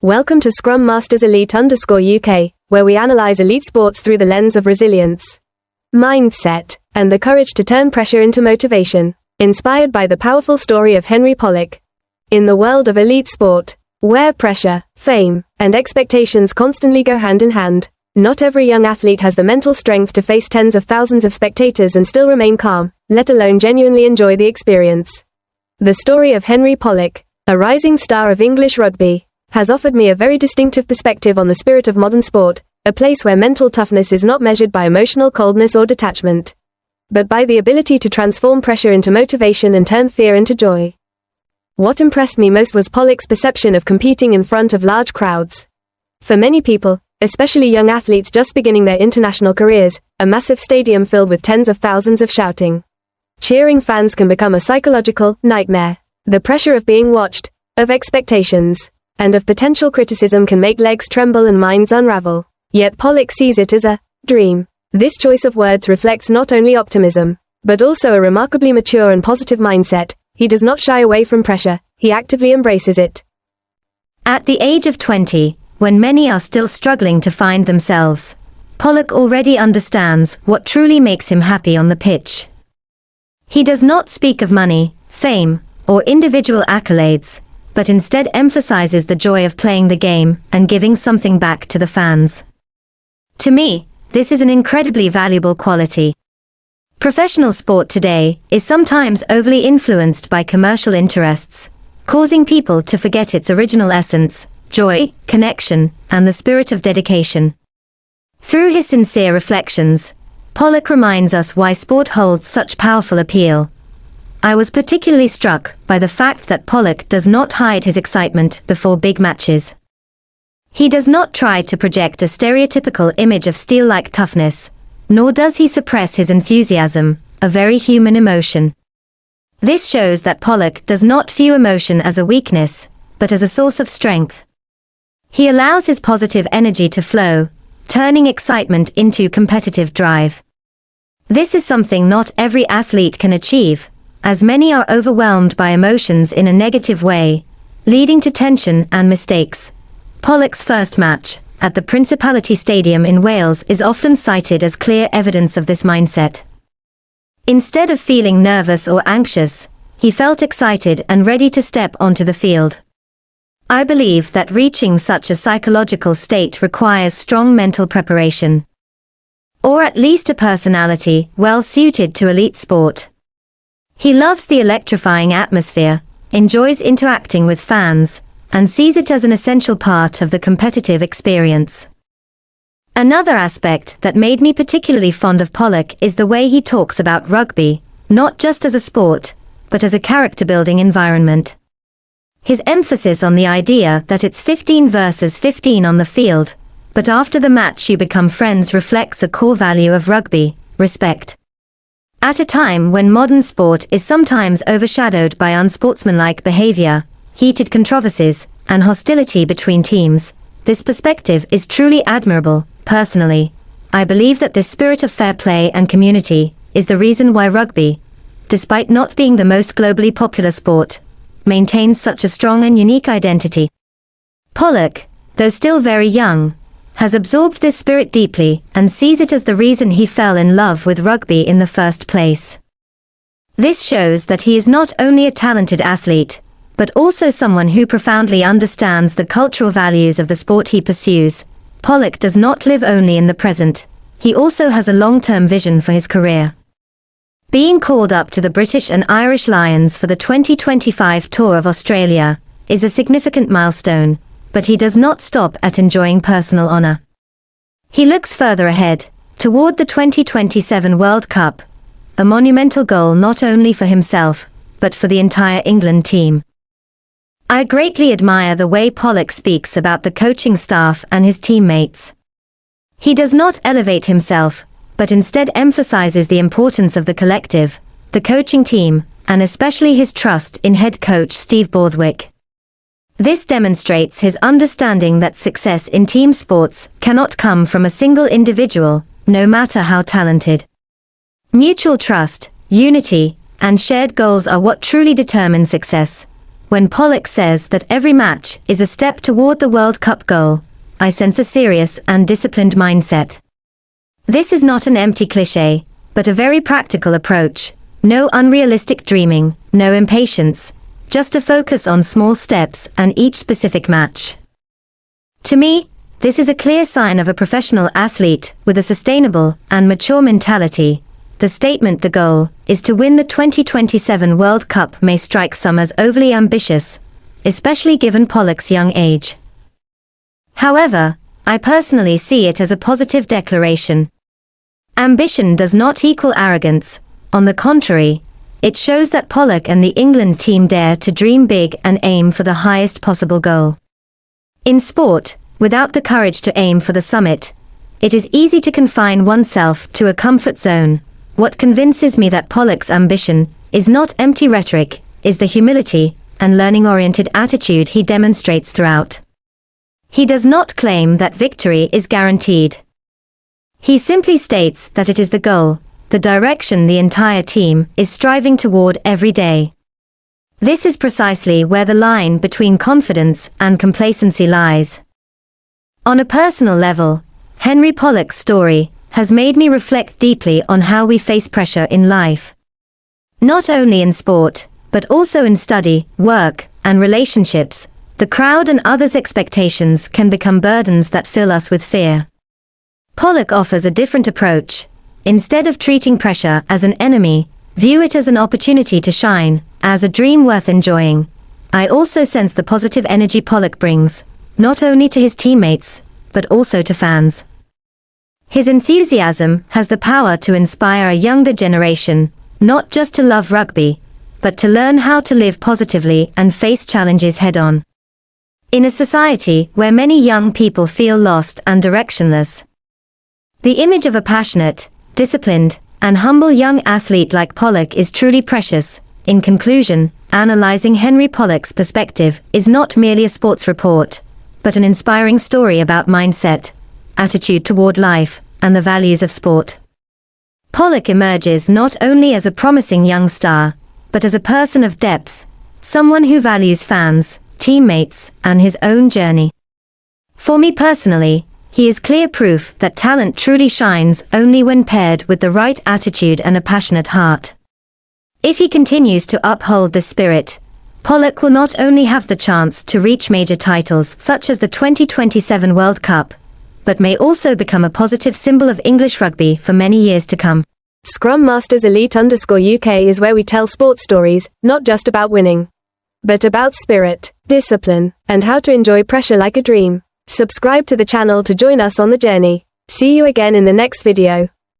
Welcome to Scrum Masters Elite_UK, where we analyze elite sports through the lens of resilience, mindset, and the courage to turn pressure into motivation. Inspired by the powerful story of Henry Pollock. In the world of elite sport, where pressure, fame, and expectations constantly go hand in hand, not every young athlete has the mental strength to face tens of thousands of spectators and still remain calm, let alone genuinely enjoy the experience. The story of Henry Pollock, a rising star of English rugby, has offered me a very distinctive perspective on the spirit of modern sport, a place where mental toughness is not measured by emotional coldness or detachment, but by the ability to transform pressure into motivation and turn fear into joy. What impressed me most was Pollock's perception of competing in front of large crowds. For many people, especially young athletes just beginning their international careers, a massive stadium filled with tens of thousands of shouting, cheering fans can become a psychological nightmare. The pressure of being watched, of expectations, and of potential criticism can make legs tremble and minds unravel. Yet Pollock sees it as a dream. This choice of words reflects not only optimism, but also a remarkably mature and positive mindset. He does not shy away from pressure, he actively embraces it. At the age of 20, when many are still struggling to find themselves, Pollock already understands what truly makes him happy on the pitch. He does not speak of money, fame, or individual accolades, but instead emphasizes the joy of playing the game and giving something back to the fans. To me, this is an incredibly valuable quality. Professional sport today is sometimes overly influenced by commercial interests, causing people to forget its original essence, joy, connection, and the spirit of dedication. Through his sincere reflections, Pollock reminds us why sport holds such powerful appeal. I was particularly struck by the fact that Pollock does not hide his excitement before big matches. He does not try to project a stereotypical image of steel-like toughness, nor does he suppress his enthusiasm, a very human emotion. This shows that Pollock does not view emotion as a weakness, but as a source of strength. He allows his positive energy to flow, turning excitement into competitive drive. This is something not every athlete can achieve, as many are overwhelmed by emotions in a negative way, leading to tension and mistakes. Pollock's first match, at the Principality Stadium in Wales, is often cited as clear evidence of this mindset. Instead of feeling nervous or anxious, he felt excited and ready to step onto the field. I believe that reaching such a psychological state requires strong mental preparation, or at least a personality well suited to elite sport. He loves the electrifying atmosphere, enjoys interacting with fans, and sees it as an essential part of the competitive experience. Another aspect that made me particularly fond of Pollock is the way he talks about rugby, not just as a sport, but as a character-building environment. His emphasis on the idea that it's 15 versus 15 on the field, but after the match you become friends reflects a core value of rugby, respect. At a time when modern sport is sometimes overshadowed by unsportsmanlike behavior, heated controversies, and hostility between teams, this perspective is truly admirable. Personally, I believe that this spirit of fair play and community is the reason why rugby, despite not being the most globally popular sport, maintains such a strong and unique identity. Pollock, though still very young, has absorbed this spirit deeply and sees it as the reason he fell in love with rugby in the first place. This shows that he is not only a talented athlete, but also someone who profoundly understands the cultural values of the sport he pursues. Pollock does not live only in the present, he also has a long-term vision for his career. Being called up to the British and Irish Lions for the 2025 Tour of Australia is a significant milestone, but he does not stop at enjoying personal honor. He looks further ahead, toward the 2027 World Cup, a monumental goal not only for himself, but for the entire England team. I greatly admire the way Pollock speaks about the coaching staff and his teammates. He does not elevate himself, but instead emphasizes the importance of the collective, the coaching team, and especially his trust in head coach Steve Borthwick. This demonstrates his understanding that success in team sports cannot come from a single individual, no matter how talented. Mutual trust, unity, and shared goals are what truly determine success. When Pollock says that every match is a step toward the World Cup goal, I sense a serious and disciplined mindset. This is not an empty cliché, but a very practical approach. No unrealistic dreaming, no impatience, just a focus on small steps and each specific match. To me, this is a clear sign of a professional athlete with a sustainable and mature mentality. The statement "the goal is to win the 2027 World Cup" may strike some as overly ambitious, especially given Pollock's young age. However, I personally see it as a positive declaration. Ambition does not equal arrogance. On the contrary, it shows that Pollock and the England team dare to dream big and aim for the highest possible goal. In sport, without the courage to aim for the summit, it is easy to confine oneself to a comfort zone. What convinces me that Pollock's ambition is not empty rhetoric is the humility and learning-oriented attitude he demonstrates throughout. He does not claim that victory is guaranteed. He simply states that it is the goal, the direction the entire team is striving toward every day. This is precisely where the line between confidence and complacency lies. On a personal level, Henry Pollock's story has made me reflect deeply on how we face pressure in life. Not only in sport, but also in study, work, and relationships, the crowd and others' expectations can become burdens that fill us with fear. Pollock offers a different approach. Instead of treating pressure as an enemy, view it as an opportunity to shine, as a dream worth enjoying. I also sense the positive energy Pollock brings, not only to his teammates, but also to fans. His enthusiasm has the power to inspire a younger generation, not just to love rugby, but to learn how to live positively and face challenges head-on. In a society where many young people feel lost and directionless, the image of a passionate, disciplined, and humble young athlete like Pollock is truly precious. In conclusion, analyzing Henry Pollock's perspective is not merely a sports report, but an inspiring story about mindset, attitude toward life, and the values of sport. Pollock emerges not only as a promising young star, but as a person of depth, someone who values fans, teammates, and his own journey. For me personally, he is clear proof that talent truly shines only when paired with the right attitude and a passionate heart. If he continues to uphold this spirit, Pollock will not only have the chance to reach major titles such as the 2027 World Cup, but may also become a positive symbol of English rugby for many years to come. Scrum Masters Elite_UK is where we tell sports stories, not just about winning, but about spirit, discipline, and how to enjoy pressure like a dream. Subscribe to the channel to join us on the journey. See you again in the next video.